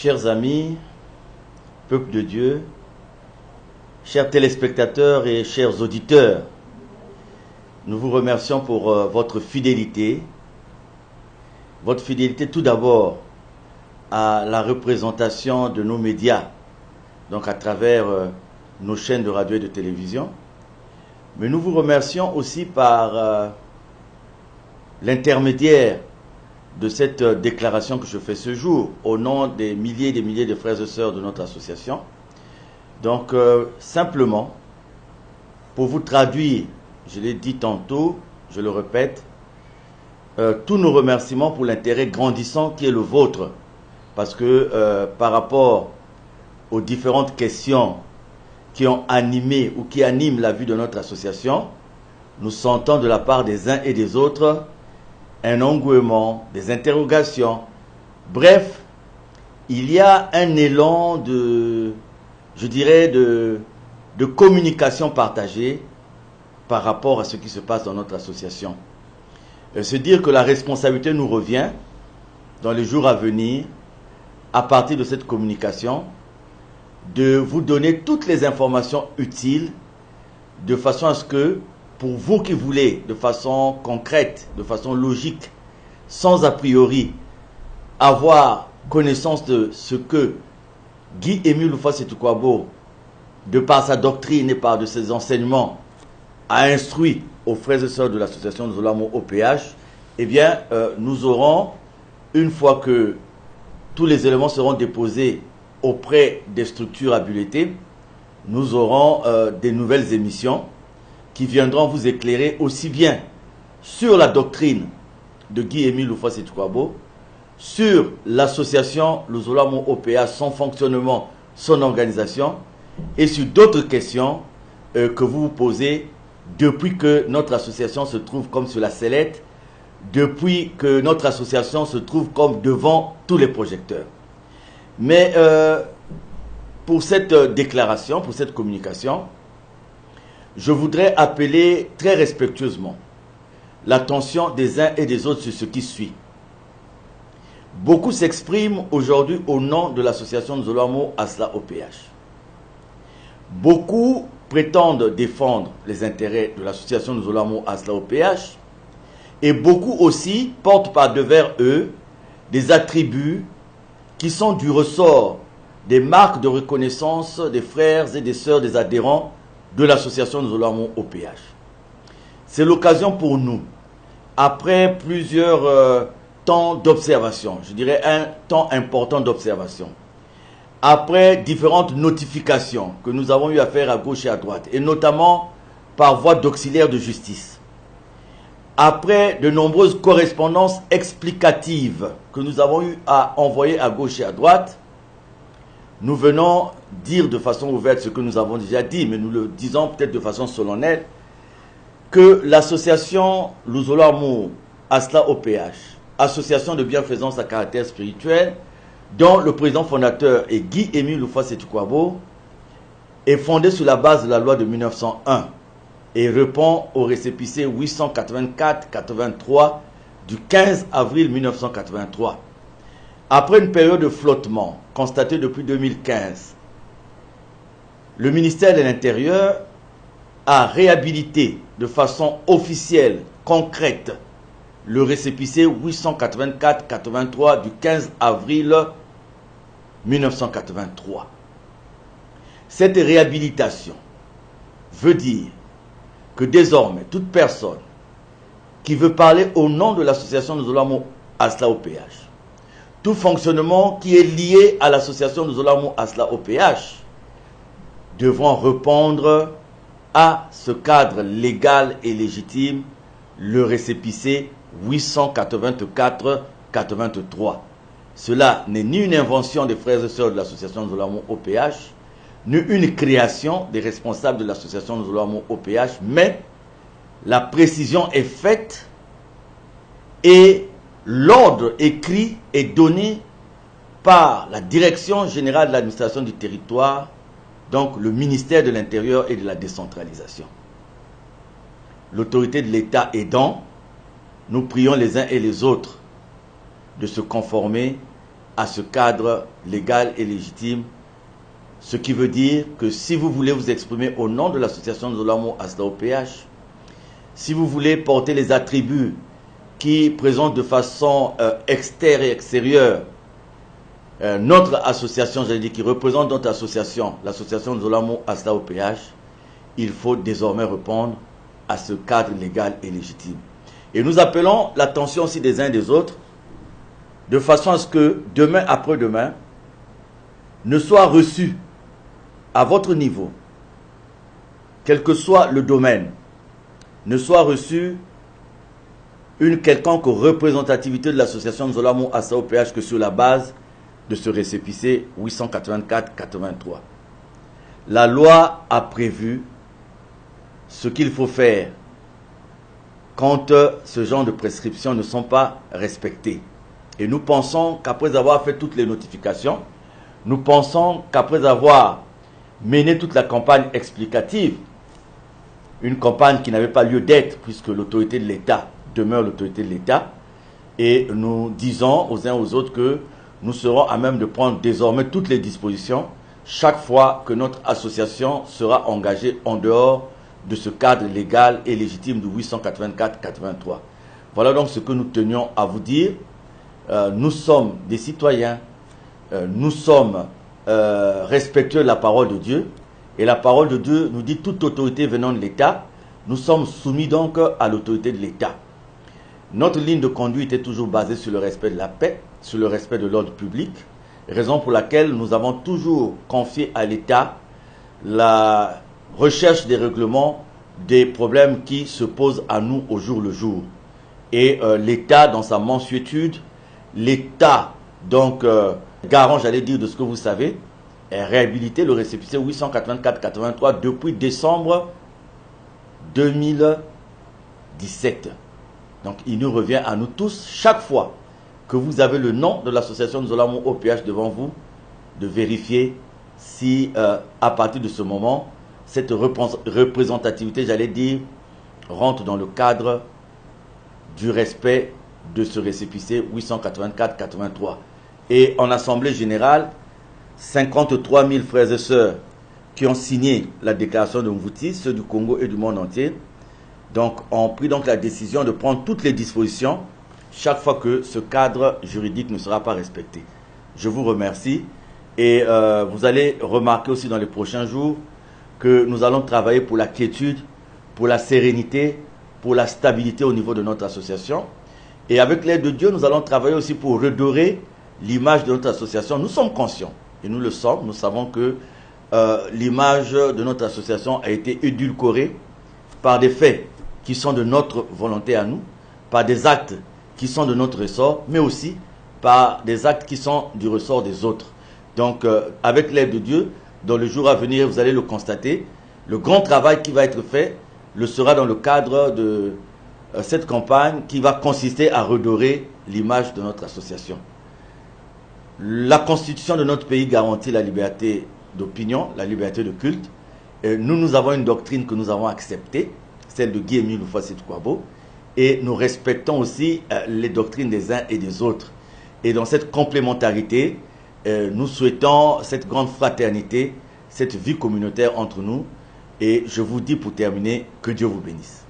Chers amis, peuple de Dieu, chers téléspectateurs et chers auditeurs, nous vous remercions pour votre fidélité tout d'abord à la représentation de nos médias, donc à travers nos chaînes de radio et de télévision, mais nous vous remercions aussi par l'intermédiaire de cette déclaration que je fais ce jour au nom des milliers et des milliers de frères et sœurs de notre association. Donc simplement, pour vous traduire, je l'ai dit tantôt, je le répète, tous nos remerciements pour l'intérêt grandissant qui est le vôtre, parce que par rapport aux différentes questions qui ont animé ou qui animent la vie de notre association, nous sentons de la part des uns et des autres un engouement, des interrogations. Bref, il y a un élan de, je dirais, de communication partagée par rapport à ce qui se passe dans notre association. Se dire que la responsabilité nous revient dans les jours à venir, à partir de cette communication, de vous donner toutes les informations utiles, de façon à ce que, pour vous qui voulez, de façon concrète, de façon logique, sans a priori, avoir connaissance de ce que Guy-Émile Houphouët-Toutouabo, de par sa doctrine et par de ses enseignements, a instruit aux frères et sœurs de l'association de Zolamo OPH, eh bien, nous aurons, une fois que tous les éléments seront déposés auprès des structures habilitées, nous aurons des nouvelles émissions qui viendront vous éclairer aussi bien sur la doctrine de Guy-Émile Houphouët-Toutouabo, sur l'association le Zolamo OPH, son fonctionnement, son organisation, et sur d'autres questions que vous vous posez depuis que notre association se trouve comme sur la sellette, depuis que notre association se trouve comme devant tous les projecteurs. Mais pour cette déclaration, pour cette communication, je voudrais appeler très respectueusement l'attention des uns et des autres sur ce qui suit. Beaucoup s'expriment aujourd'hui au nom de l'association de Zolamo Asla OPH. Beaucoup prétendent défendre les intérêts de l'association de Zolamo Asla OPH et beaucoup aussi portent par devers eux des attributs qui sont du ressort des marques de reconnaissance des frères et des sœurs des adhérents de l'association de Zolamo OPH. C'est l'occasion pour nous, après plusieurs temps d'observation, je dirais un temps important d'observation, après différentes notifications que nous avons eu à faire à gauche et à droite, et notamment par voie d'auxiliaire de justice, après de nombreuses correspondances explicatives que nous avons eu à envoyer à gauche et à droite, nous venons dire de façon ouverte ce que nous avons déjà dit, mais nous le disons peut-être de façon solennelle, que l'association Zolamo Asla OPH, association de bienfaisance à caractère spirituel, dont le président fondateur est Guy-Émile Houphouët-Toutouabo, est fondée sur la base de la loi de 1901 et répond au récépissé 884-83 du 15 avril 1983. Après une période de flottement constatée depuis 2015, le ministère de l'Intérieur a réhabilité de façon officielle, concrète, le récépissé 884-83 du 15 avril 1983. Cette réhabilitation veut dire que désormais, toute personne qui veut parler au nom de l'association de Zolamo Asla OPH, tout fonctionnement qui est lié à l'association de Zolamo Asla OPH, devront répondre à ce cadre légal et légitime, le récépissé 884-83. Cela n'est ni une invention des frères et sœurs de l'association de Zolamo OPH, ni une création des responsables de l'association de Zolamo OPH, mais la précision est faite et l'ordre écrit est donné par la Direction générale de l'administration du territoire, donc le ministère de l'Intérieur et de la décentralisation. L'autorité de l'État aidant, nous prions les uns et les autres de se conformer à ce cadre légal et légitime. Ce qui veut dire que si vous voulez vous exprimer au nom de l'association Nzolamo Asla OPH, si vous voulez porter les attributs qui présentent de façon externe et extérieure notre association, j'allais dire, qui représente notre association, l'association Nzolamo Asla OPH, il faut désormais répondre à ce cadre légal et légitime. Et nous appelons l'attention aussi des uns et des autres, de façon à ce que demain après-demain ne soit reçu à votre niveau, quel que soit le domaine, ne soit reçu une quelconque représentativité de l'association Nzolamo Asla OPH que sur la base de ce récépissé 884-83. La loi a prévu ce qu'il faut faire quand ce genre de prescriptions ne sont pas respectées. Et nous pensons qu'après avoir fait toutes les notifications, nous pensons qu'après avoir mené toute la campagne explicative, une campagne qui n'avait pas lieu d'être puisque l'autorité de l'État demeure l'autorité de l'État, et nous disons aux uns aux autres que nous serons à même de prendre désormais toutes les dispositions chaque fois que notre association sera engagée en dehors de ce cadre légal et légitime du 884-83. Voilà donc ce que nous tenions à vous dire. Nous sommes des citoyens, nous sommes respectueux de la parole de Dieu, et la parole de Dieu nous dit toute autorité venant de l'État, nous sommes soumis donc à l'autorité de l'État. Notre ligne de conduite est toujours basée sur le respect de la paix, sur le respect de l'ordre public, raison pour laquelle nous avons toujours confié à l'État la recherche des règlements des problèmes qui se posent à nous au jour le jour. Et l'État, dans sa mansuétude, l'État, donc garant, j'allais dire, de ce que vous savez, est réhabilité le récépissé 884-83 depuis décembre 2017. Donc il nous revient à nous tous, chaque fois que vous avez le nom de l'association Nzolamo OPH devant vous, de vérifier si à partir de ce moment, cette représentativité, j'allais dire, rentre dans le cadre du respect de ce récépissé 884-83. Et en Assemblée Générale, 53 000 frères et sœurs qui ont signé la déclaration de Mvouti, ceux du Congo et du monde entier, donc ont pris donc la décision de prendre toutes les dispositions chaque fois que ce cadre juridique ne sera pas respecté. Je vous remercie et vous allez remarquer aussi dans les prochains jours que nous allons travailler pour la quiétude, pour la sérénité, pour la stabilité au niveau de notre association. Et avec l'aide de Dieu, nous allons travailler aussi pour redorer l'image de notre association. Nous sommes conscients, et nous le sommes, nous savons que l'image de notre association a été édulcorée par des faits qui sont de notre volonté à nous, par des actes qui sont de notre ressort, mais aussi par des actes qui sont du ressort des autres. Donc, avec l'aide de Dieu, dans le jour à venir, vous allez le constater, le grand travail qui va être fait le sera dans le cadre de cette campagne qui va consister à redorer l'image de notre association. La constitution de notre pays garantit la liberté d'opinion, la liberté de culte. Et nous avons une doctrine que nous avons acceptée, celle de Guy-Émile Houphouët-Boigny, et nous respectons aussi les doctrines des uns et des autres. Et dans cette complémentarité, nous souhaitons cette grande fraternité, cette vie communautaire entre nous. Et je vous dis pour terminer, que Dieu vous bénisse.